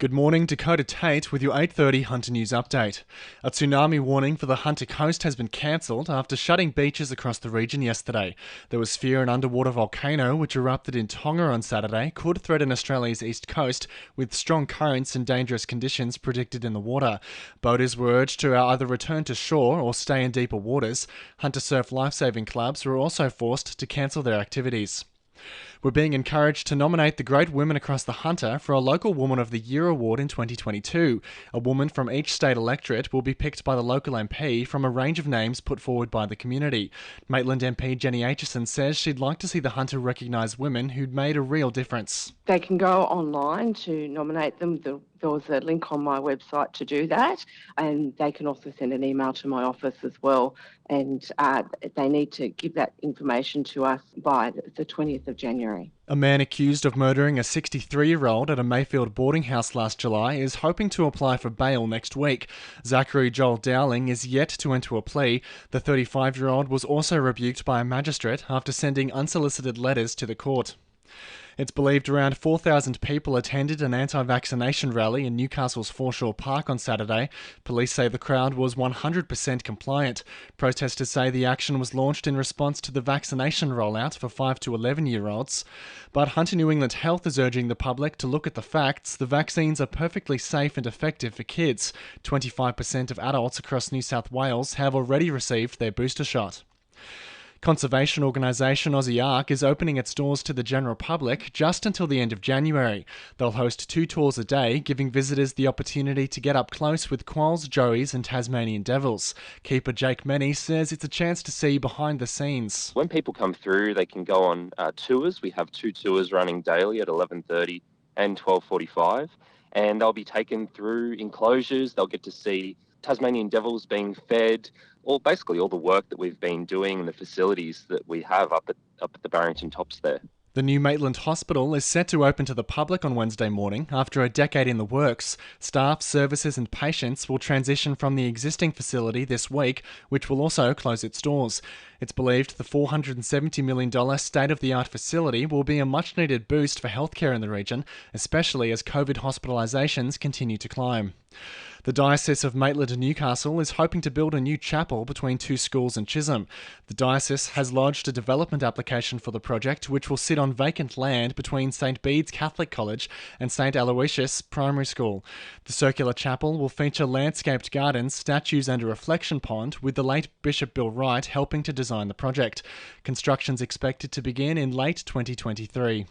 Good morning, Dakota Tait with your 8:30 Hunter News update. A tsunami warning for the Hunter Coast has been cancelled after shutting beaches across the region yesterday. There was fear an underwater volcano which erupted in Tonga on Saturday could threaten Australia's east coast with strong currents and dangerous conditions predicted in the water. Boaters were urged to either return to shore or stay in deeper waters. Hunter Surf lifesaving clubs were also forced to cancel their activities. We're being encouraged to nominate the great women across the Hunter for a Local Woman of the Year award in 2022. A woman from each state electorate will be picked by the local MP from a range of names put forward by the community. Maitland MP Jenny Aitchison says she'd like to see the Hunter recognise women who'd made a real difference. They can go online to nominate them. There was a link on my website to do that, and they can also send an email to my office as well, and they need to give that information to us by the 20th of January. A man accused of murdering a 63-year-old at a Mayfield boarding house last July is hoping to apply for bail next week. Zachary Joel Dowling is yet to enter a plea. The 35-year-old was also rebuked by a magistrate after sending unsolicited letters to the court. It's believed around 4,000 people attended an anti-vaccination rally in Newcastle's Foreshore Park on Saturday. Police say the crowd was 100% compliant. Protesters say the action was launched in response to the vaccination rollout for 5 to 11-year-olds. But Hunter New England Health is urging the public to look at the facts. The vaccines are perfectly safe and effective for kids. 25% of adults across New South Wales have already received their booster shot. Conservation organisation Aussie Ark is opening its doors to the general public just until the end of January. They'll host 2 tours a day, giving visitors the opportunity to get up close with quolls, joeys and Tasmanian devils. Keeper Jake Menny says it's a chance to see behind the scenes. When people come through, they can go on tours. We have 2 tours running daily at 11:30 and 12:45, and they'll be taken through enclosures. They'll get to see Tasmanian devils being fed, or basically all the work that we've been doing and the facilities that we have up at the Barrington Tops there. The new Maitland Hospital is set to open to the public on Wednesday morning after a decade in the works. Staff, services and patients will transition from the existing facility this week, which will also close its doors. It's believed the $470 million state-of-the-art facility will be a much-needed boost for healthcare in the region, especially as COVID hospitalisations continue to climb. The Diocese of Maitland and Newcastle is hoping to build a new chapel between 2 schools in Chisholm. The diocese has lodged a development application for the project, which will sit on vacant land between St Bede's Catholic College and St Aloysius Primary School. The circular chapel will feature landscaped gardens, statues and a reflection pond, with the late Bishop Bill Wright helping to design the project. Construction's expected to begin in late 2023.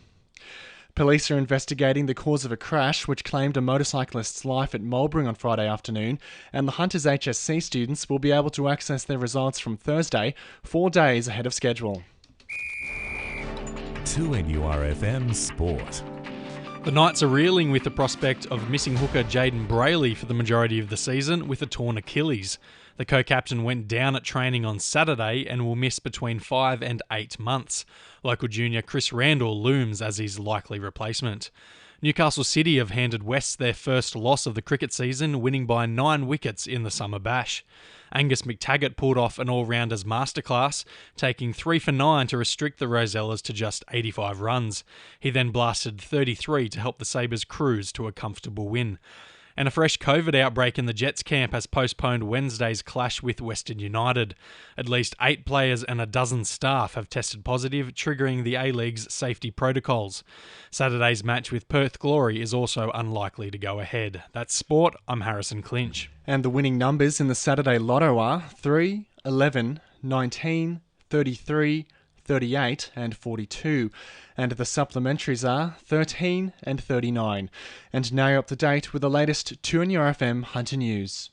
Police are investigating the cause of a crash which claimed a motorcyclist's life at Mulberry on Friday afternoon, and the Hunters HSC students will be able to access their results from Thursday, 4 days ahead of schedule. 2NURFM Sport. The Knights are reeling with the prospect of missing hooker Jaden Brayley for the majority of the season with a torn Achilles. The co-captain went down at training on Saturday and will miss between 5 and 8 months. Local junior Chris Randall looms as his likely replacement. Newcastle City have handed West their first loss of the cricket season, winning by 9 wickets in the summer bash. Angus McTaggart pulled off an all-rounders masterclass, taking 3 for 9 to restrict the Rosellas to just 85 runs. He then blasted 33 to help the Sabres cruise to a comfortable win. And a fresh COVID outbreak in the Jets camp has postponed Wednesday's clash with Western United. At least 8 players and a dozen staff have tested positive, triggering the A-League's safety protocols. Saturday's match with Perth Glory is also unlikely to go ahead. That's sport. I'm Harrison Clinch. And the winning numbers in the Saturday Lotto are 3, 11, 19, 33, 38 and 42, and the supplementaries are 13 and 39. And now you're up to date with the latest 2NURFM Hunter News.